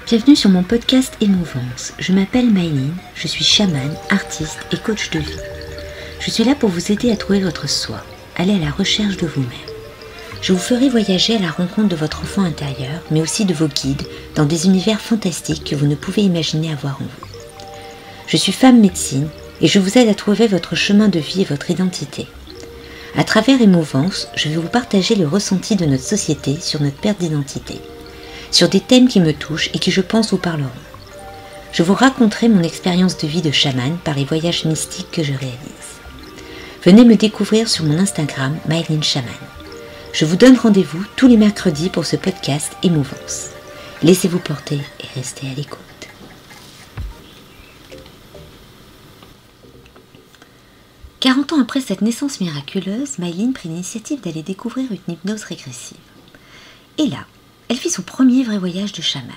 Bienvenue sur mon podcast Émouvance. Je m'appelle Maëline, je suis chamane, artiste et coach de vie. Je suis là pour vous aider à trouver votre soi, aller à la recherche de vous-même. Je vous ferai voyager à la rencontre de votre enfant intérieur, mais aussi de vos guides, dans des univers fantastiques que vous ne pouvez imaginer avoir en vous. Je suis femme médecine et je vous aide à trouver votre chemin de vie et votre identité. À travers Émouvance, je vais vous partager le ressenti de notre société sur notre perte d'identité, sur des thèmes qui me touchent et qui je pense vous parleront. Je vous raconterai mon expérience de vie de chamane par les voyages mystiques que je réalise. Venez me découvrir sur mon Instagram Maëline Chamane. Je vous donne rendez-vous tous les mercredis pour ce podcast Émouvance. Laissez-vous porter et restez à l'écoute. « 40 ans après cette naissance miraculeuse, Maëline prit l'initiative d'aller découvrir une hypnose régressive. Et là, elle fit son premier vrai voyage de chamane.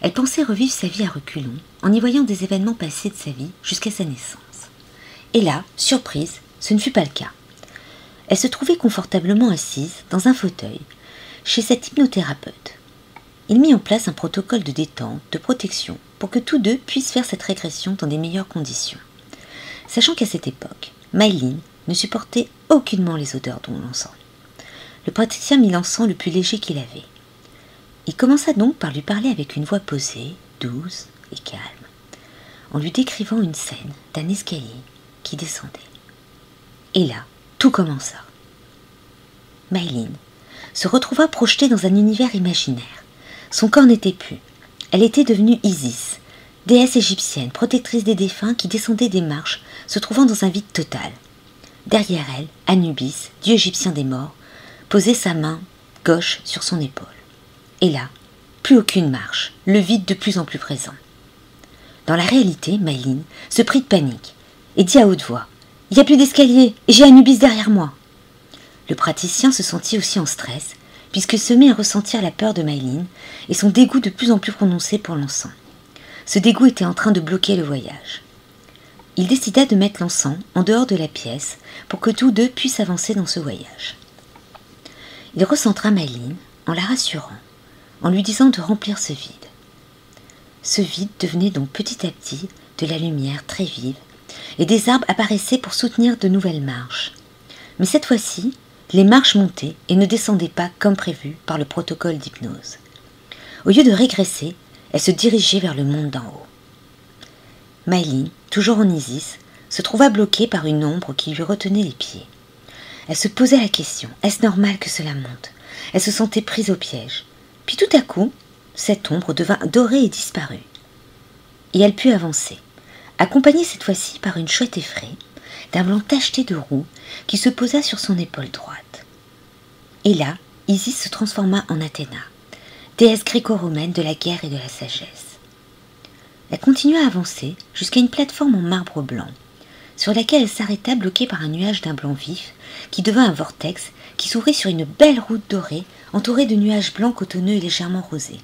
Elle pensait revivre sa vie à reculons, en y voyant des événements passés de sa vie jusqu'à sa naissance. Et là, surprise, ce ne fut pas le cas. Elle se trouvait confortablement assise, dans un fauteuil, chez cet hypnothérapeute. Il mit en place un protocole de détente, de protection, pour que tous deux puissent faire cette régression dans des meilleures conditions. Sachant qu'à cette époque, Maëline ne supportait aucunement les odeurs de l'encens. Le praticien mit l'encens le plus léger qu'il avait. Il commença donc par lui parler avec une voix posée, douce et calme, en lui décrivant une scène d'un escalier qui descendait. Et là, tout commença. Maëline se retrouva projetée dans un univers imaginaire. Son corps n'était plus. Elle était devenue Isis, déesse égyptienne, protectrice des défunts qui descendait des marches, se trouvant dans un vide total. Derrière elle, Anubis, dieu égyptien des morts, posait sa main gauche sur son épaule. Et là, plus aucune marche, le vide de plus en plus présent. Dans la réalité, Maëline se prit de panique et dit à haute voix « Il n'y a plus d'escalier et j'ai Anubis derrière moi !» Le praticien se sentit aussi en stress, puisque se mit à ressentir la peur de Maëline et son dégoût de plus en plus prononcé pour l'encens. Ce dégoût était en train de bloquer le voyage. Il décida de mettre l'encens en dehors de la pièce pour que tous deux puissent avancer dans ce voyage. Il recentra Maëline en la rassurant, en lui disant de remplir ce vide. Ce vide devenait donc petit à petit de la lumière très vive, et des arbres apparaissaient pour soutenir de nouvelles marches. Mais cette fois-ci, les marches montaient et ne descendaient pas comme prévu par le protocole d'hypnose. Au lieu de régresser, elle se dirigeait vers le monde d'en haut. Maëline, toujours en Isis, se trouva bloquée par une ombre qui lui retenait les pieds. Elle se posait la question, est-ce normal que cela monte ? Elle se sentait prise au piège. Puis tout à coup, cette ombre devint dorée et disparut. Et elle put avancer, accompagnée cette fois-ci par une chouette effraie, d'un blanc tacheté de roux qui se posa sur son épaule droite. Et là, Isis se transforma en Athéna, déesse gréco-romaine de la guerre et de la sagesse. Elle continua à avancer jusqu'à une plateforme en marbre blanc, sur laquelle elle s'arrêta bloquée par un nuage d'un blanc vif qui devint un vortex qui s'ouvrit sur une belle route dorée entourée de nuages blancs cotonneux et légèrement rosés.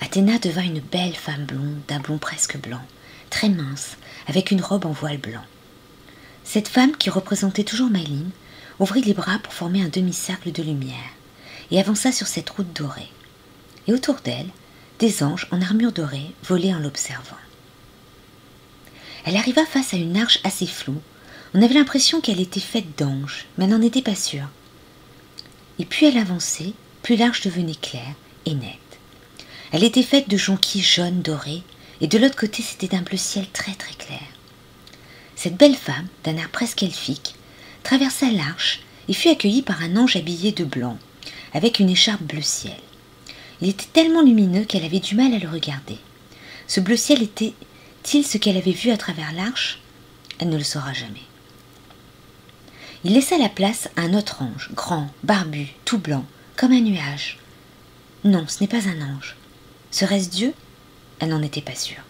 Athéna devint une belle femme blonde d'un blond presque blanc, très mince, avec une robe en voile blanc. Cette femme, qui représentait toujours Maëline, ouvrit les bras pour former un demi-cercle de lumière et avança sur cette route dorée. Et autour d'elle, des anges en armure dorée volaient en l'observant. Elle arriva face à une arche assez floue. On avait l'impression qu'elle était faite d'anges, mais elle n'en était pas sûre. Et plus elle avançait, plus l'arche devenait claire et nette. Elle était faite de jonquilles jaunes dorées, et de l'autre côté c'était d'un bleu ciel très très clair. Cette belle femme, d'un air presque elfique, traversa l'arche et fut accueillie par un ange habillé de blanc, avec une écharpe bleu ciel. Il était tellement lumineux qu'elle avait du mal à le regarder. Ce bleu ciel était-il ce qu'elle avait vu à travers l'arche ? Elle ne le saura jamais. Il laissa la place à un autre ange, grand, barbu, tout blanc, comme un nuage. Non, ce n'est pas un ange. Serait-ce Dieu ? Elle n'en était pas sûre.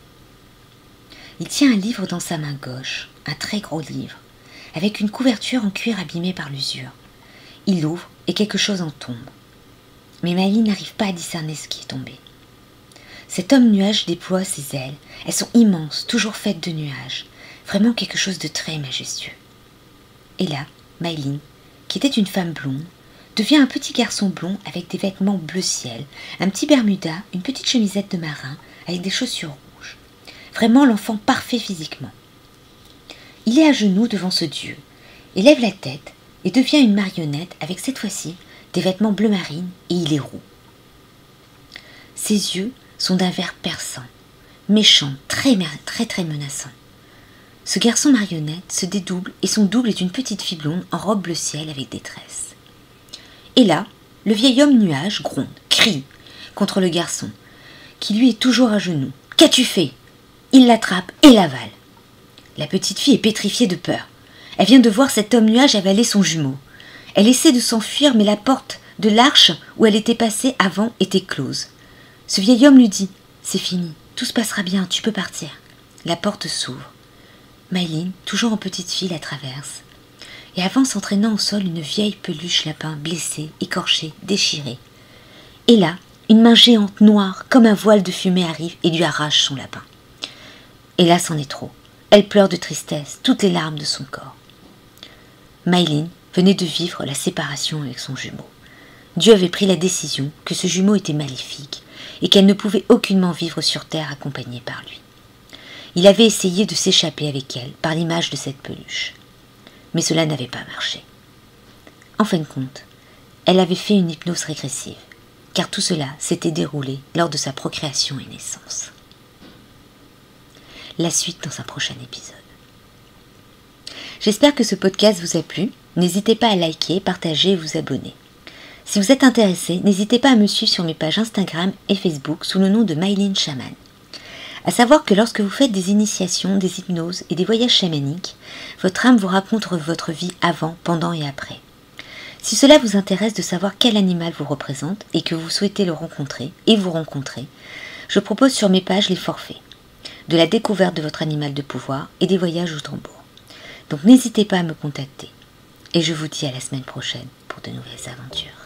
Il tient un livre dans sa main gauche, un très gros livre, avec une couverture en cuir abîmée par l'usure. Il l'ouvre et quelque chose en tombe. Mais Maëline n'arrive pas à discerner ce qui est tombé. Cet homme nuage déploie ses ailes. Elles sont immenses, toujours faites de nuages. Vraiment quelque chose de très majestueux. Et là, Maëline, qui était une femme blonde, devient un petit garçon blond avec des vêtements bleu ciel, un petit bermuda, une petite chemisette de marin avec des chaussures rouges. Vraiment l'enfant parfait physiquement. Il est à genoux devant ce dieu, élève la tête et devient une marionnette avec cette fois-ci des vêtements bleu marine et il est roux. Ses yeux sont d'un vert perçant, méchant, très menaçant. Ce garçon marionnette se dédouble et son double est une petite fille blonde en robe bleu ciel avec des tresses. Et là, le vieil homme nuage gronde, crie contre le garçon, qui lui est toujours à genoux. « Qu'as-tu fait ?» Il l'attrape et l'avale. La petite fille est pétrifiée de peur. Elle vient de voir cet homme nuage avaler son jumeau. Elle essaie de s'enfuir, mais la porte de l'arche où elle était passée avant était close. Ce vieil homme lui dit « C'est fini, tout se passera bien, tu peux partir. » La porte s'ouvre. Mayline, toujours en petite fille, la traverse. Et avance entraînant au sol une vieille peluche lapin blessée, écorchée, déchirée. Et là, une main géante noire comme un voile de fumée arrive et lui arrache son lapin. Et là, c'en est trop. Elle pleure de tristesse, toutes les larmes de son corps. Mayline venait de vivre la séparation avec son jumeau. Dieu avait pris la décision que ce jumeau était maléfique et qu'elle ne pouvait aucunement vivre sur terre accompagnée par lui. Il avait essayé de s'échapper avec elle par l'image de cette peluche. Mais cela n'avait pas marché. En fin de compte, elle avait fait une hypnose régressive, car tout cela s'était déroulé lors de sa procréation et naissance. La suite dans un prochain épisode. J'espère que ce podcast vous a plu. N'hésitez pas à liker, partager et vous abonner. Si vous êtes intéressé, n'hésitez pas à me suivre sur mes pages Instagram et Facebook sous le nom de Mayline Chaman. À savoir que lorsque vous faites des initiations, des hypnoses et des voyages chamaniques, votre âme vous raconte votre vie avant, pendant et après. Si cela vous intéresse de savoir quel animal vous représente et que vous souhaitez le rencontrer et vous rencontrer, je propose sur mes pages les forfaits, de la découverte de votre animal de pouvoir et des voyages au tambour. Donc n'hésitez pas à me contacter. Et je vous dis à la semaine prochaine pour de nouvelles aventures.